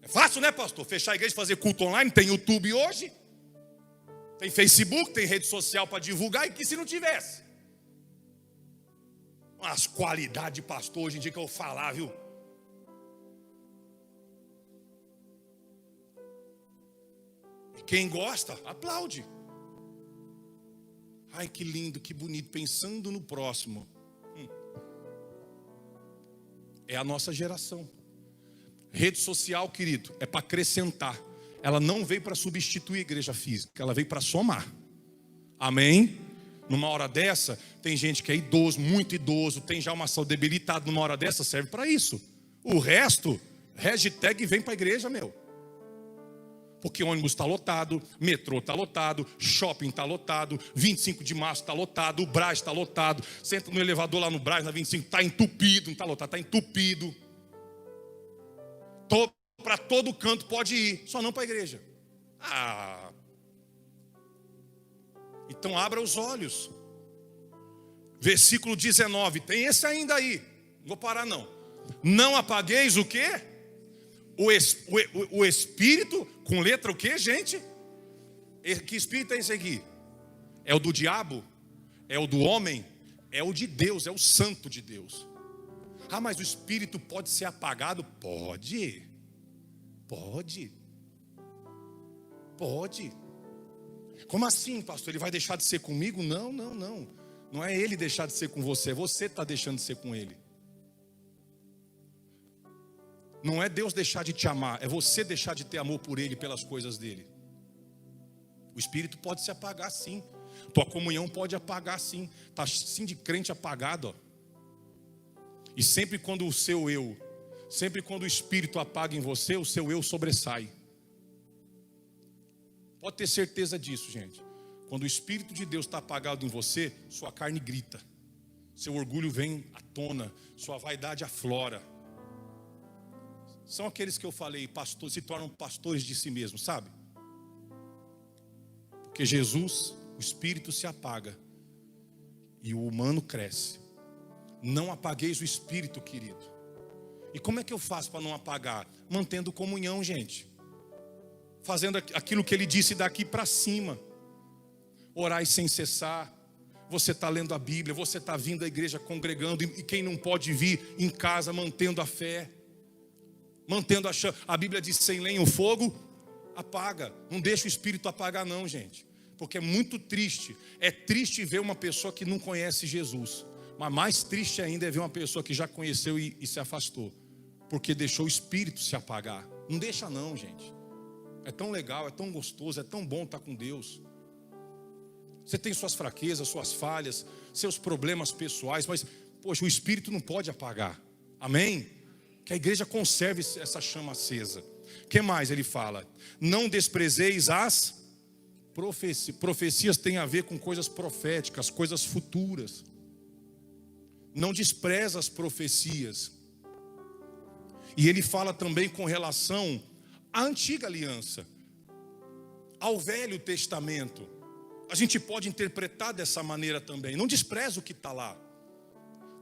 É fácil, né, pastor? Fechar a igreja e fazer culto online. Tem YouTube hoje. Tem Facebook, tem rede social para divulgar, e que se não tivesse? As qualidades de pastor hoje em dia que eu vou falar, viu? E quem gosta, aplaude. Ai, que lindo, que bonito, pensando no próximo. É a nossa geração. Rede social, querido, é para acrescentar. Ela não veio para substituir a igreja física, ela veio para somar. Amém? Numa hora dessa, tem gente que é idoso, muito idoso, tem já uma saúde debilitada, numa hora dessa serve para isso. O resto, hashtag vem para a igreja, meu. Porque ônibus está lotado, metrô está lotado, shopping está lotado, 25 de março está lotado, o Brás está lotado. Você entra no elevador lá no Brás, na 25, está entupido, não está lotado, está entupido. Para todo canto pode ir, só não para a igreja. Então abra os olhos. Versículo 19, tem esse ainda aí. Não vou parar não. Não apagueis o quê? O espírito, com letra o quê, gente? Que espírito é esse aqui? É o do diabo? É o do homem? É o de Deus, é o santo de Deus. Mas o espírito pode ser apagado? Pode. Como assim, pastor? Ele vai deixar de ser comigo? Não. Não é ele deixar de ser com você, você está deixando de ser com ele. Não é Deus deixar de te amar, é você deixar de ter amor por ele, pelas coisas dele. O espírito pode se apagar sim. Tua comunhão pode apagar sim. Está sim de crente apagado, ó. E sempre quando o seu eu, sempre quando o espírito apaga em você, o seu eu sobressai. Pode ter certeza disso, gente. Quando o espírito de Deus está apagado em você, sua carne grita, seu orgulho vem à tona, sua vaidade aflora. São aqueles que eu falei, se tornam pastores de si mesmos, sabe? Porque Jesus, o espírito se apaga e o humano cresce. Não apagueis o espírito, querido. E como é que eu faço para não apagar? Mantendo comunhão, gente. Fazendo aquilo que ele disse daqui para cima. Orai sem cessar. Você está lendo a Bíblia, você está vindo à igreja congregando. E quem não pode vir em casa, mantendo a fé. Mantendo a chama. A Bíblia diz: sem lenha o fogo apaga. Não deixa o espírito apagar não, gente. Porque é muito triste. É triste ver uma pessoa que não conhece Jesus. Mas mais triste ainda é ver uma pessoa que já conheceu e se afastou. Porque deixou o espírito se apagar. Não deixa não, gente. É tão legal, é tão gostoso, é tão bom estar com Deus. Você tem suas fraquezas, suas falhas, seus problemas pessoais, mas, poxa, o espírito não pode apagar. Amém? Que a igreja conserve essa chama acesa. O que mais ele fala? Não desprezeis as profecias. Profecias têm a ver com coisas proféticas, coisas futuras. Não despreza as profecias. E ele fala também com relação à antiga aliança, ao Velho Testamento. A gente pode interpretar dessa maneira também. Não despreza o que está lá.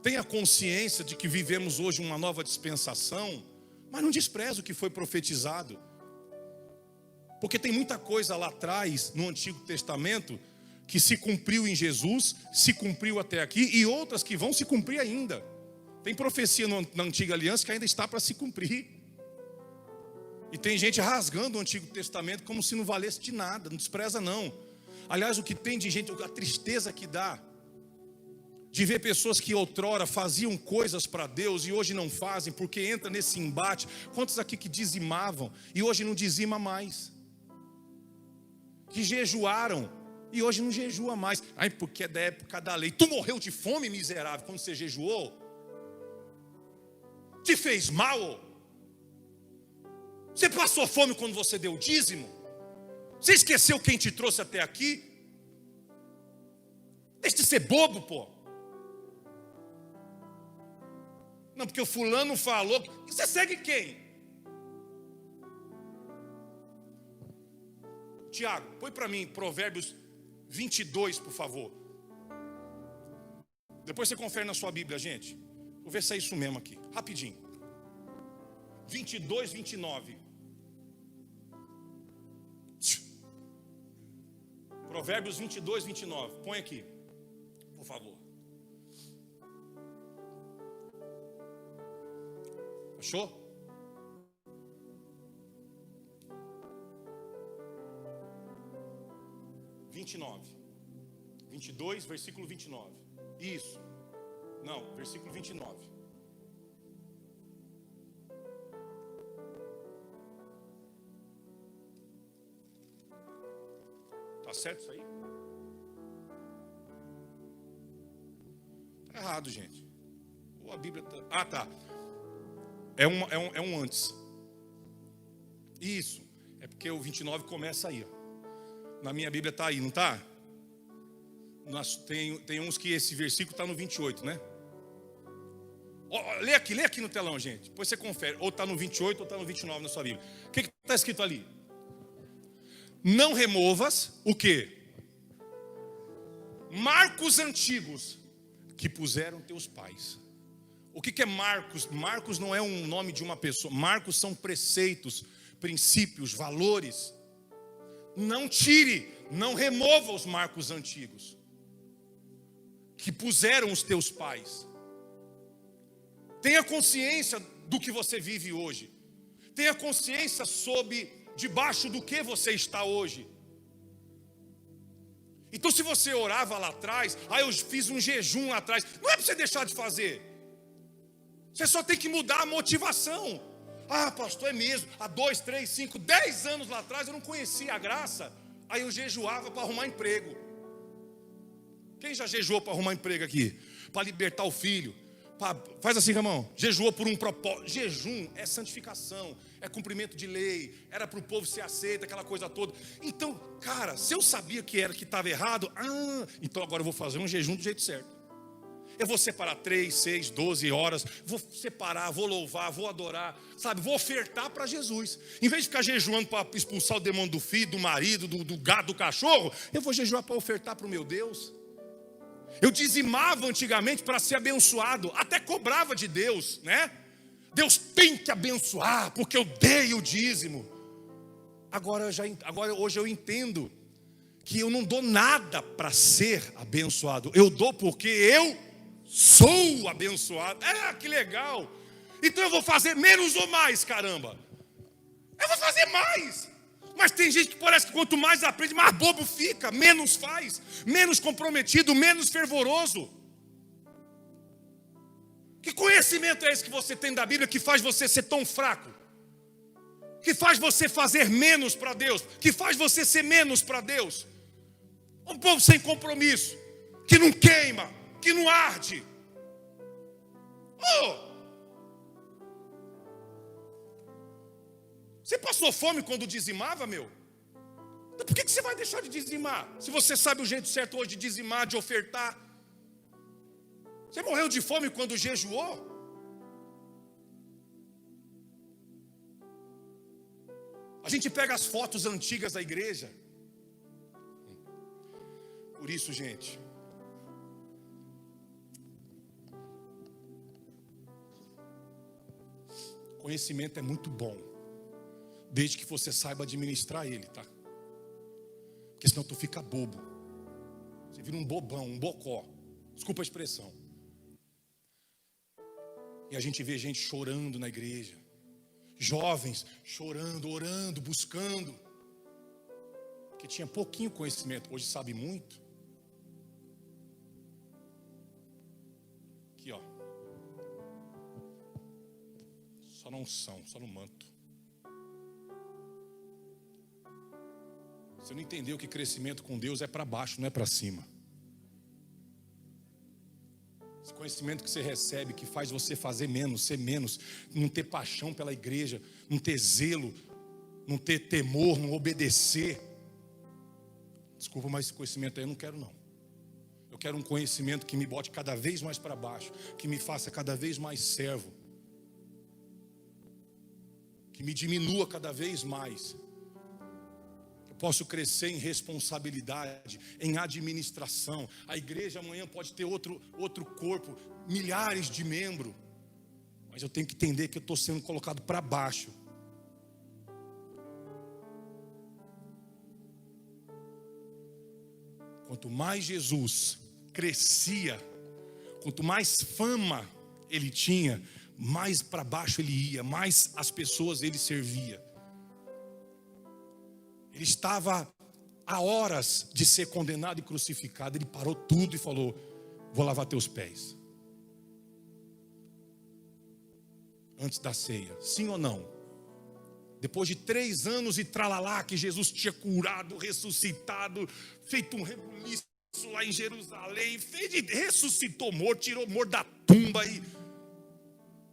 Tenha consciência de que vivemos hoje uma nova dispensação, mas não despreza o que foi profetizado. Porque tem muita coisa lá atrás, no Antigo Testamento, que se cumpriu em Jesus, se cumpriu até aqui, e outras que vão se cumprir ainda. Tem profecia na Antiga Aliança que ainda está para se cumprir. E tem gente rasgando o Antigo Testamento como se não valesse de nada. Não despreza não. Aliás, o que tem de gente, a tristeza que dá de ver pessoas que outrora faziam coisas para Deus e hoje não fazem, porque entra nesse embate. Quantos aqui que dizimavam e hoje não dizima mais? Que jejuaram e hoje não jejua mais. Ai, porque é da época da lei. Tu morreu de fome, miserável, quando você jejuou? Te fez mal? Você passou fome quando você deu o dízimo? Você esqueceu quem te trouxe até aqui? Deixa de ser bobo, pô. Não, porque o fulano falou. E você segue quem? Tiago, põe para mim Provérbios 22, por favor. Depois você confere na sua Bíblia, gente. Vou ver se é isso mesmo aqui, rapidinho. 22, 29. Provérbios 22, 29. Põe aqui, por favor. Achou? Vinte e nove. 22, versículo 29. Isso. Não, versículo 29. Tá certo isso aí? Tá errado, gente. Ou a Bíblia tá... Ah, tá. É um antes. Isso. É porque o 29 começa aí, ó. Na minha Bíblia está aí, não está? Tem uns que esse versículo está no 28, né? Lê aqui no telão, gente. Depois você confere. Ou está no 28 ou está no 29 na sua Bíblia. O que está escrito ali? Não removas o quê? Marcos antigos que puseram teus pais. O que é marcos? Marcos não é um nome de uma pessoa. Marcos são preceitos, princípios, valores. Não tire, não remova os marcos antigos que puseram os teus pais. Tenha consciência do que você vive hoje. Tenha consciência debaixo do que você está hoje. Então, se você orava lá atrás, eu fiz um jejum lá atrás, não é para você deixar de fazer. Você só tem que mudar a motivação. Pastor, é mesmo. Há 2, 3, 5, 10 anos lá atrás eu não conhecia a graça. Aí eu jejuava para arrumar emprego. Quem já jejuou para arrumar emprego aqui? Para libertar o filho? Faz assim, irmão. Jejuou por um propósito. Jejum é santificação, é cumprimento de lei. Era para o povo ser aceito, aquela coisa toda. Então, cara, se eu sabia que estava errado, então agora eu vou fazer um jejum do jeito certo. Eu vou separar 3, 6, 12 horas. Vou separar, vou louvar, vou adorar. Sabe, vou ofertar para Jesus. Em vez de ficar jejuando para expulsar o demônio do filho, do marido, do gado, do cachorro, eu vou jejuar para ofertar para o meu Deus. Eu dizimava antigamente para ser abençoado. Até cobrava de Deus, né? Deus tem que abençoar, porque eu dei o dízimo. Agora hoje eu entendo que eu não dou nada para ser abençoado. Eu dou porque eu sou abençoado. Que legal. Então eu vou fazer menos ou mais, caramba? Eu vou fazer mais. Mas tem gente que parece que quanto mais aprende, mais bobo fica. Menos faz, menos comprometido, menos fervoroso. Que conhecimento é esse que você tem da Bíblia que faz você ser tão fraco? Que faz você fazer menos para Deus? Que faz você ser menos para Deus? Um povo sem compromisso, que não queima, que não arde. Você passou fome quando dizimava, meu? Então por que você vai deixar de dizimar? Se você sabe o jeito certo hoje de dizimar, de ofertar. Você morreu de fome quando jejuou? A gente pega as fotos antigas da igreja. Por isso, gente, conhecimento é muito bom, desde que você saiba administrar ele, tá? Porque senão tu fica bobo. Você vira um bobão, um bocó. Desculpa a expressão. E a gente vê gente chorando na igreja. Jovens chorando, orando, buscando. Que tinha pouquinho conhecimento, hoje sabe muito. Aqui, ó. Só na unção, só no manto. Você não entendeu que crescimento com Deus é para baixo, não é para cima. Esse conhecimento que você recebe, que faz você fazer menos, ser menos, não ter paixão pela igreja, não ter zelo, não ter temor, não obedecer. Desculpa, mas esse conhecimento aí eu não quero não. Eu quero um conhecimento que me bote cada vez mais para baixo, que me faça cada vez mais servo, que me diminua cada vez mais. Eu posso crescer em responsabilidade, em administração. A igreja amanhã pode ter outro corpo, milhares de membros, mas eu tenho que entender que eu estou sendo colocado para baixo. Quanto mais Jesus crescia, quanto mais fama ele tinha, mais para baixo ele ia, mais as pessoas ele servia. Ele estava a horas de ser condenado e crucificado. Ele parou tudo e falou: vou lavar teus pés. Antes da ceia, sim ou não? Depois de 3 anos e tralalá, que Jesus tinha curado, ressuscitado, feito um rebuliço lá em Jerusalém, ressuscitou morto, tirou morto da tumba. E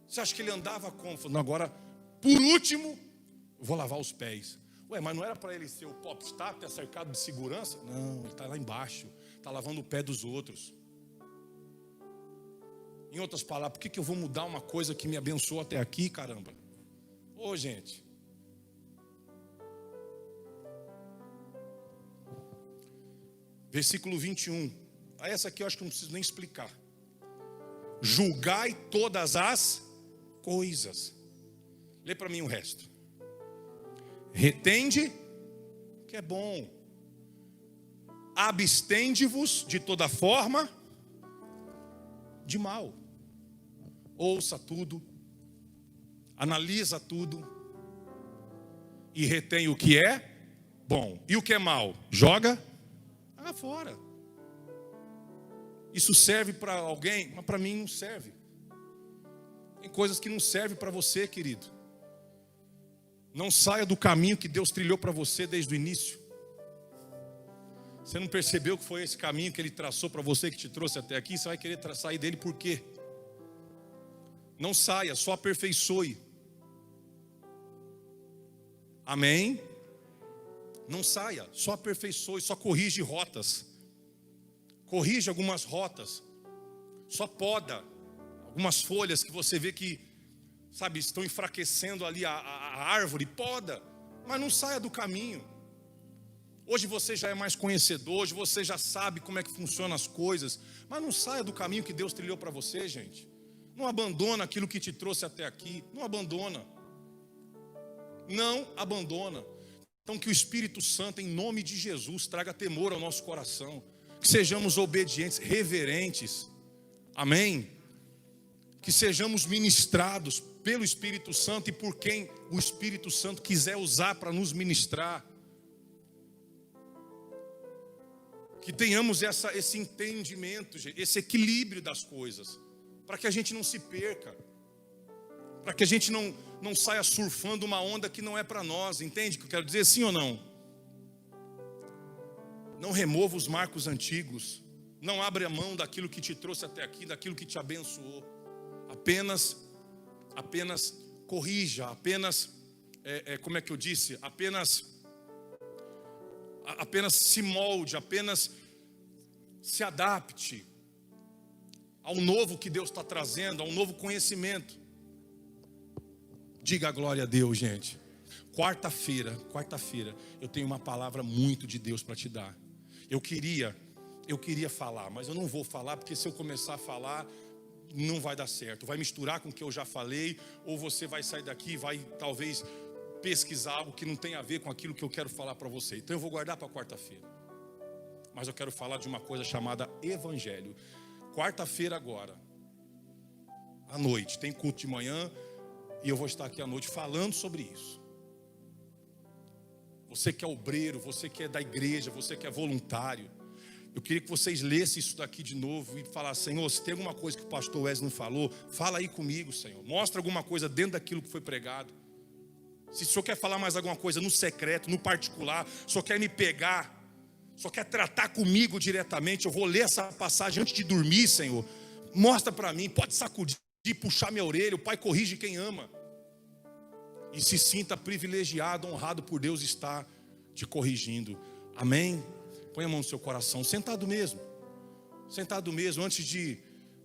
você acha que ele andava como? Não, agora, por último, vou lavar os pés. Ué, mas não era para ele ser o popstar, ter cercado de segurança? Não, ele está lá embaixo, está lavando o pé dos outros. Em outras palavras, por que eu vou mudar uma coisa que me abençoou até aqui, caramba? Ô, gente. Versículo 21. Essa aqui eu acho que não preciso nem explicar. Julgai todas as coisas. Lê para mim o resto. Retende, que é bom. Abstende-vos de toda forma de mal. Ouça tudo, analisa tudo e retém o que é bom. E o que é mal? Joga fora. Isso serve para alguém, mas para mim não serve. Tem coisas que não servem para você, querido. Não saia do caminho que Deus trilhou para você desde o início. Você não percebeu que foi esse caminho que Ele traçou para você, que te trouxe até aqui? Você vai querer sair dele por quê? Não saia, só aperfeiçoe. Amém? Não saia, só aperfeiçoe, só corrige rotas. Corrige algumas rotas. Só poda algumas folhas que você vê que, sabe, estão enfraquecendo ali a árvore. Poda, mas não saia do caminho. Hoje você já é mais conhecedor, hoje você já sabe como é que funcionam as coisas. Mas não saia do caminho que Deus trilhou para você, gente. Não abandona aquilo que te trouxe até aqui. Não abandona. Não abandona. Então que o Espírito Santo, em nome de Jesus, traga temor ao nosso coração. Que sejamos obedientes, reverentes. Amém? Que sejamos ministrados pelo Espírito Santo e por quem o Espírito Santo quiser usar para nos ministrar. Que tenhamos esse entendimento, esse equilíbrio das coisas, para que a gente não se perca, para que a gente não saia surfando uma onda que não é para nós. Entende o que eu quero dizer, sim ou não? Não remova os marcos antigos, não abre a mão daquilo que te trouxe até aqui, daquilo que te abençoou. Apenas corrija, apenas, como é que eu disse? Apenas se molde, apenas se adapte ao novo que Deus está trazendo, ao novo conhecimento. Diga a glória a Deus, gente. Quarta-feira, eu tenho uma palavra muito de Deus para te dar. Eu queria falar, mas eu não vou falar, porque se eu começar a falar, não vai dar certo. Vai misturar com o que eu já falei, ou você vai sair daqui e vai talvez pesquisar algo que não tem a ver com aquilo que eu quero falar para você. Então eu vou guardar para quarta-feira. Mas eu quero falar de uma coisa chamada Evangelho. Quarta-feira agora, à noite, tem culto de manhã, e eu vou estar aqui à noite falando sobre isso. Você que é obreiro, você que é da igreja, você que é voluntário, eu queria que vocês lessem isso daqui de novo e falassem: Senhor, se tem alguma coisa que o pastor Wesley não falou, fala aí comigo, Senhor. Mostra alguma coisa dentro daquilo que foi pregado. Se o Senhor quer falar mais alguma coisa no secreto, no particular, o Senhor quer me pegar, o Senhor quer tratar comigo diretamente, eu vou ler essa passagem antes de dormir, Senhor. Mostra para mim, pode sacudir, puxar minha orelha. O Pai corrige quem ama. E se sinta privilegiado, honrado por Deus estar te corrigindo. Amém? Põe a mão no seu coração, sentado mesmo, antes de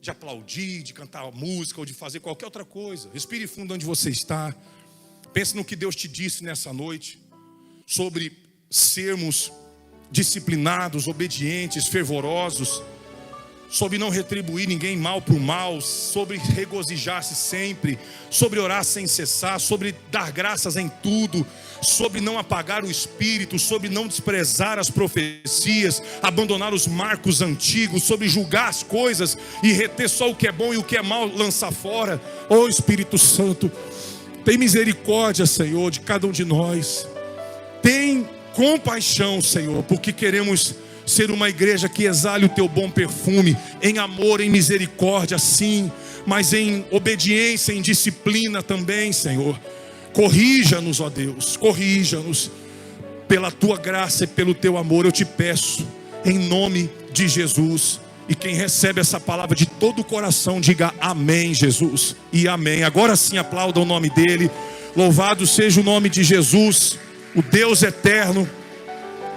aplaudir, de cantar música ou de fazer qualquer outra coisa. Respire fundo onde você está. Pense no que Deus te disse nessa noite sobre sermos disciplinados, obedientes, fervorosos. sobre não retribuir ninguém mal por mal, sobre regozijar-se sempre, sobre orar sem cessar, sobre dar graças em tudo, sobre não apagar o espírito, sobre não desprezar as profecias, abandonar os marcos antigos, sobre julgar as coisas e reter só o que é bom e o que é mal lançar fora. Ó Espírito Santo, tem misericórdia, Senhor, de cada um de nós. Tem compaixão, Senhor, porque queremos ser uma igreja que exale o teu bom perfume, em amor, em misericórdia, sim, mas em obediência, em disciplina também, Senhor. Corrija-nos, ó Deus, corrija-nos, pela tua graça e pelo teu amor, eu te peço, em nome de Jesus. E quem recebe essa palavra de todo o coração, diga amém, Jesus, e amém. Agora sim, aplauda o nome dele. Louvado seja o nome de Jesus, o Deus eterno,